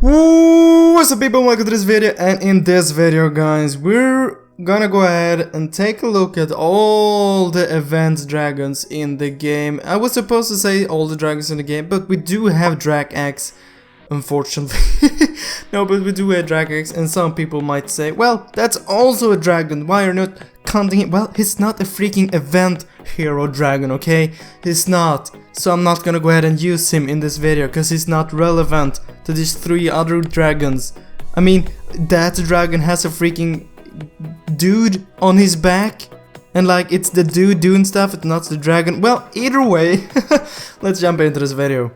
What's up people, welcome to this video, and in this video guys, we're gonna go ahead and take a look at all the event dragons in the game. I was supposed to say all the dragons in the game, but we do have Drag X, unfortunately. No, but we do have Drag X, and some people might say, well, that's also a dragon, why are you not counting it? Well, he's not a freaking event hero dragon, okay? He's not. So I'm not gonna go ahead and use him in this video because he's not relevant to these three other dragons. I mean, that dragon has a freaking dude on his back, and like it's the dude doing stuff, it's not the dragon. Well, either way, let's jump into this video.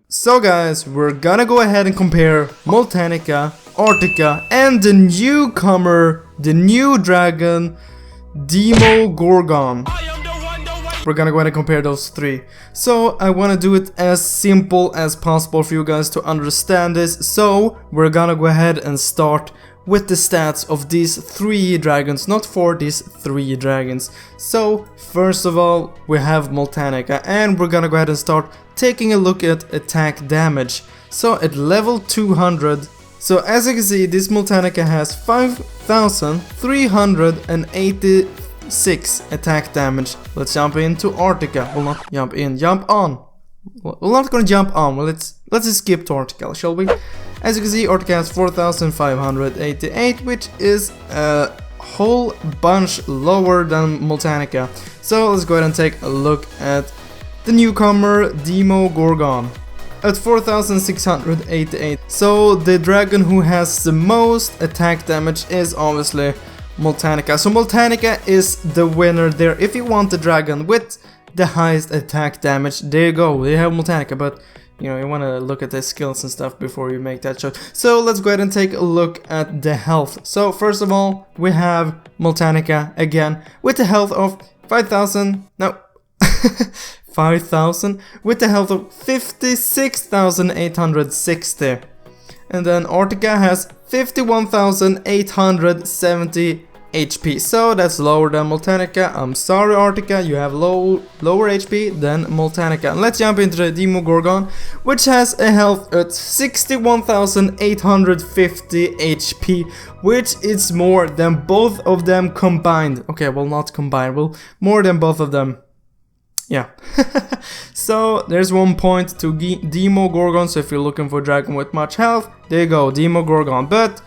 So guys, we're gonna go ahead and compare Moltanica, Artica, and the newcomer, the new dragon, Demogorgon. We're gonna go ahead and compare those three. So I wanna do it as simple as possible for you guys to understand this. So we're gonna go ahead and start with the stats of these three dragons, not for these three dragons. So first of all, we have Moltanica, and we're gonna go ahead and start taking a look at attack damage. So at level 200, so as you can see, this Moltanica has 5,386 attack damage. Let's jump into Artica. Well, not jump in, jump on. We're not gonna jump on. Well, let's just skip to Artica, shall we? As you can see, Artica has 4,588, which is a whole bunch lower than Moltanica. So let's go ahead and take a look at the newcomer, Demogorgon, at 4,688. So the dragon who has the most attack damage is obviously Moltanica. So Moltanica is the winner there. If you want the dragon with the highest attack damage, there you go, they have Moltanica, but you know, you want to look at the skills and stuff before you make that choice. So let's go ahead and take a look at the health. So first of all, we have Moltanica again with the health of 5,000, no, 5,000, with the health of 56,860. And then Artica has 51,870 HP, so that's lower than Moltanica. I'm sorry Artica, you have lower HP than Moltanica. And let's jump into the Demogorgon, which has a health at 61,850 HP, which is more than both of them combined. Okay, well, not combined, well, more than both of them. Yeah. So there's 1 point to Demogorgon. So if you're looking for a dragon with much health, there you go, Demogorgon. But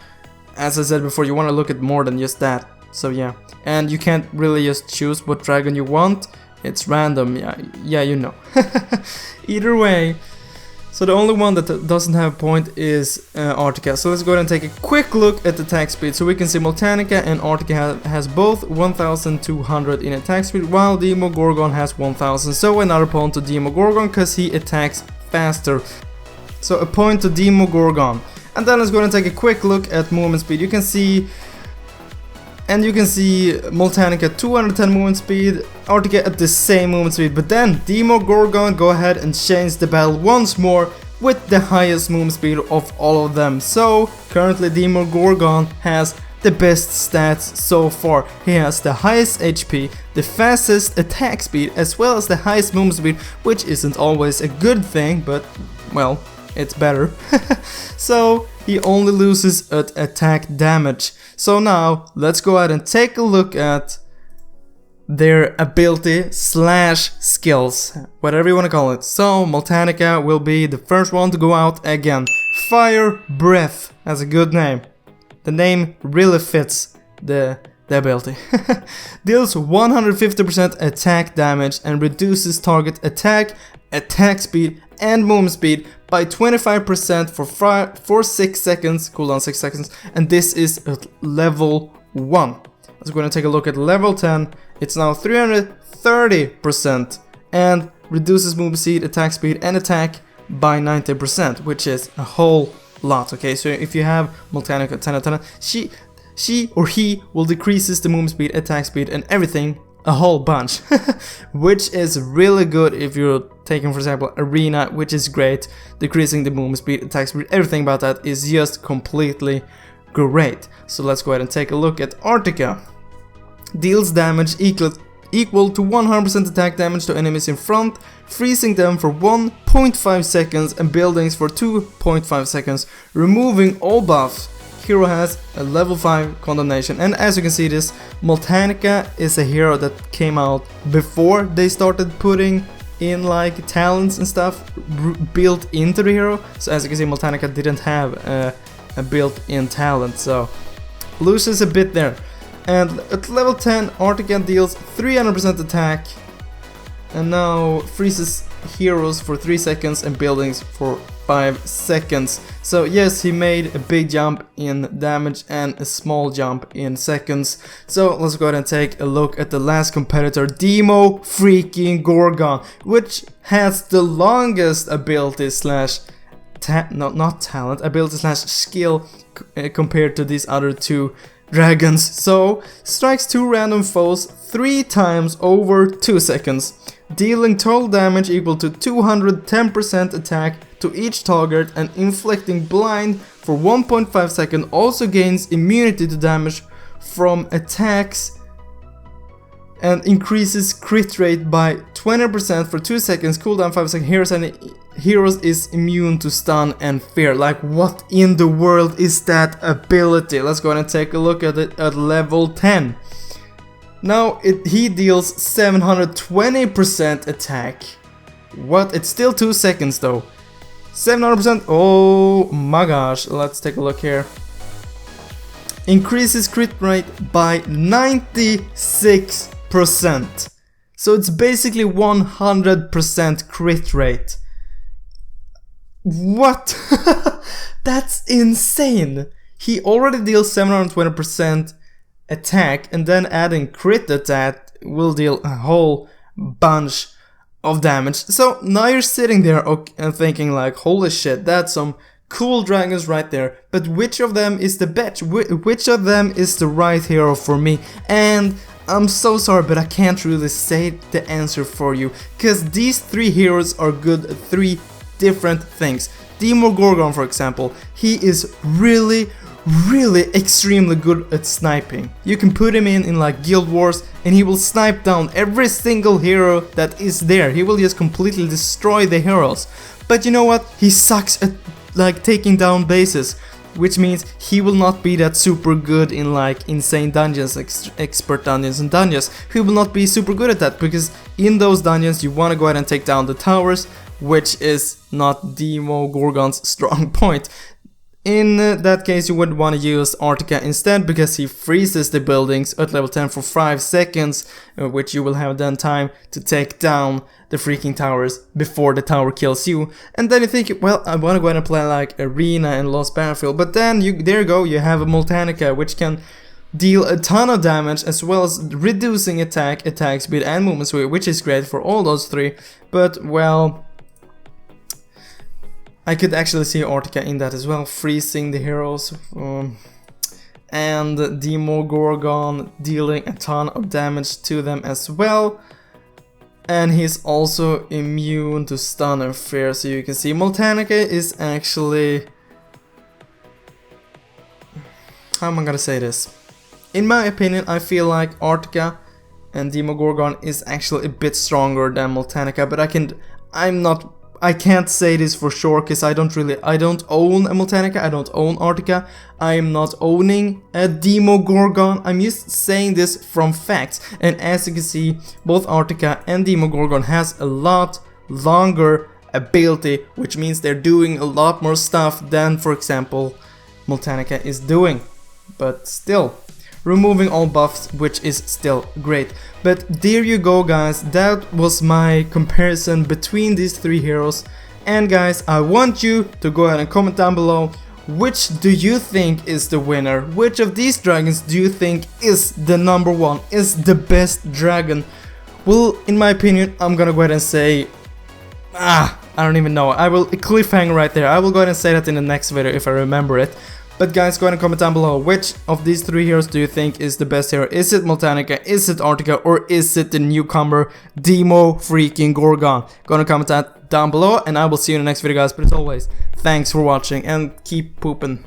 as I said before, you want to look at more than just that. So yeah, and you can't really just choose what dragon you want. It's random. Yeah, you know. Either way, so the only one that doesn't have a point is Artica. So let's go ahead and take a quick look at the attack speed. So we can see Moltanica and Artica has both 1,200 in attack speed, while Demogorgon has 1,000. So another point to Demogorgon because he attacks faster. So a point to Demogorgon. And then let's go ahead and take a quick look at movement speed. You can see Moltanica 210 movement speed, Artica at the same movement speed, but then Demogorgon go ahead and change the battle once more with the highest movement speed of all of them. So currently Demogorgon has the best stats so far. He has the highest HP, the fastest attack speed, as well as the highest movement speed, which isn't always a good thing, but well, it's better. So he only loses at attack damage. So now let's go ahead and take a look at their ability slash skills, whatever you want to call it. So Moltanica will be the first one to go out again. Fire Breath, that's a good name. The name really fits the ability. Deals 150% attack damage and reduces target attack speed and movement speed by 25% for 6 seconds, cooldown 6 seconds, and this is at level 1. Let's go and take a look at level 10. It's now 330% and reduces movement speed, attack speed, and attack by 90%, which is a whole lot. Okay, so if you have Moltanica 10 out of 10, she or he will decreases the movement speed, attack speed, and everything a whole bunch, which is really good if you're taking, for example, Arena, which is great. Decreasing the movement speed, attack speed, everything about that is just completely great. So let's go ahead and take a look at Artica. Deals damage equal to 100% attack damage to enemies in front, freezing them for 1.5 seconds and buildings for 2.5 seconds, removing all buffs. Hero has a level 5 condemnation, and as you can see, this Moltanica is a hero that came out before they started putting in like talents and stuff built into the hero. So as you can see, Moltanica didn't have a built-in talent, so loses a bit there. And at level 10, Artica deals 300% attack and now freezes heroes for 3 seconds and buildings for 5 seconds. So yes, he made a big jump in damage and a small jump in seconds. So let's go ahead and take a look at the last competitor, Demo freaking Gorgon, which has the longest ability slash ability slash skill compared to these other two dragons. So strikes 2 random foes 3 times over 2 seconds, dealing total damage equal to 210% attack to each target and inflicting blind for 1.5 seconds. Also gains immunity to damage from attacks and increases crit rate by 20% for 2 seconds, cooldown 5 seconds. Heroes is immune to stun and fear. Like, what in the world is that ability? Let's go ahead and take a look at it at level 10. Now he deals 720% attack. What? It's still 2 seconds though. 700%. Oh my gosh. Let's take a look here. Increases crit rate by 96%. So it's basically 100% crit rate. What? That's insane. He already deals 720% attack, and then adding crit attack will deal a whole bunch of damage. So now you're sitting there and thinking like, holy shit, that's some cool dragons right there, but which of them is the best? Which of them is the right hero for me? And I'm so sorry, but I can't really say the answer for you, because these 3 heroes are good at 3 different things. Demogorgon, for example, he is really extremely good at sniping. You can put him in like Guild Wars and he will snipe down every single hero that is there. He will just completely destroy the heroes. But you know what? He sucks at like taking down bases, which means he will not be that super good in like insane dungeons, expert dungeons and dungeons. He will not be super good at that, because in those dungeons you want to go ahead and take down the towers, which is not Demogorgon's strong point. In that case, you would want to use Artica instead, because he freezes the buildings at level 10 for 5 seconds, which you will have then time to take down the freaking towers before the tower kills you. And then you think, well, I want to go ahead and play like Arena and Lost Battlefield, but then there you go, you have a Moltanica, which can deal a ton of damage as well as reducing attack speed and movement speed, which is great for all those 3. But well, I could actually see Artica in that as well, freezing the heroes, and Demogorgon dealing a ton of damage to them as well. And he's also immune to stun and fear, so you can see Moltanica is actually... How am I gonna say this? In my opinion, I feel like Artica and Demogorgon is actually a bit stronger than Moltanica, but I can't say this for sure, because I don't own a Moltanica, I don't own Artica, I am not owning a Demogorgon, I'm just saying this from facts. And as you can see, both Artica and Demogorgon has a lot longer ability, which means they're doing a lot more stuff than, for example, Moltanica is doing. But still, removing all buffs, which is still great. But there you go, guys, that was my comparison between these 3 heroes. And guys, I want you to go ahead and comment down below, which do you think is the winner? Which of these dragons do you think is the number 1, is the best dragon? Well, in my opinion, I'm gonna go ahead and say, I don't even know, I will cliffhanger right there. I will go ahead and say that in the next video if I remember it. But guys, go ahead and comment down below, which of these 3 heroes do you think is the best hero? Is it Moltanica, is it Artica, or is it the newcomer Demo freaking Gorgon? Go ahead and comment that down below, and I will see you in the next video, guys. But as always, thanks for watching and keep pooping.